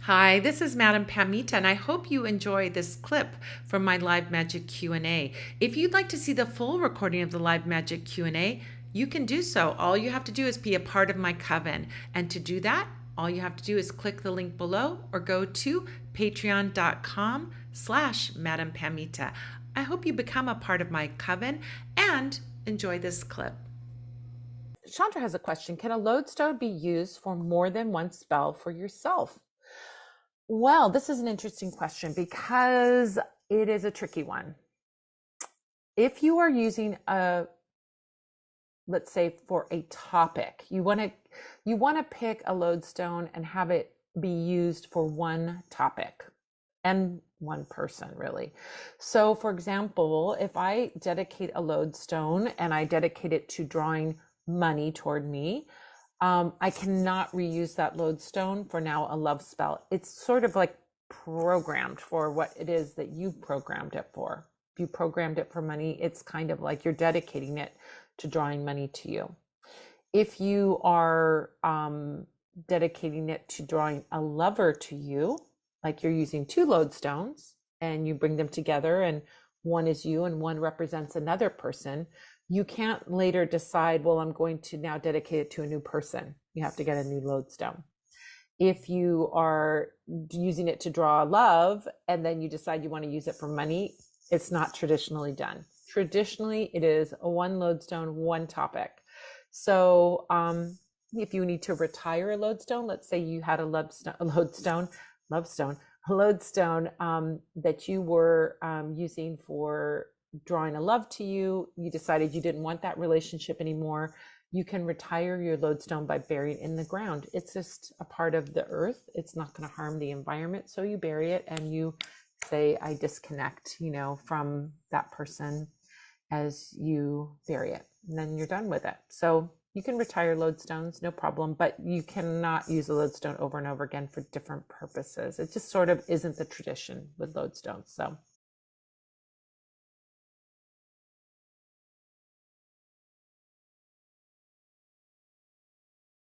Hi, this is Madam Pamita, and I hope you enjoy this clip from my Live Magic Q&A. If you'd like to see the full recording of the Live Magic Q&A, you can do so. All you have to do is be a part of my coven. And to do that, all you have to do is click the link below or go to patreon.com/Madam Pamita. I hope you become a part of my coven and enjoy this clip. Chandra has a question. Can a lodestone be used for more than one spell for yourself? Well, this is an interesting question because it is a tricky one. If you are using let's say for a topic, you want to pick a lodestone and have it be used for one topic and one person, really. So, for example, if I dedicate a lodestone and I dedicate it to drawing money toward me, I cannot reuse that lodestone for now a love spell. It's sort of like programmed for what it is that you programmed it for. If you programmed it for money, it's kind of like you're dedicating it to drawing money to you. If you are dedicating it to drawing a lover to you, like you're using two lodestones and you bring them together and one is you and one represents another person, you can't later decide, well, I'm going to now dedicate it to a new person. You have to get a new lodestone. If you are using it to draw love and then you decide you want to use it for money, it's not traditionally done. Traditionally, it is a one lodestone, one topic. So if you need to retire a lodestone, let's say you had a lodestone that you were using for drawing a love to you, you decided you didn't want that relationship anymore, you can retire your lodestone by burying it in the ground. It's just a part of the earth. It's not going to harm the environment. So you bury it and you say, I disconnect, from that person as you bury it. And then you're done with it. So you can retire lodestones, no problem, but you cannot use a lodestone over and over again for different purposes. It just sort of isn't the tradition with lodestones. So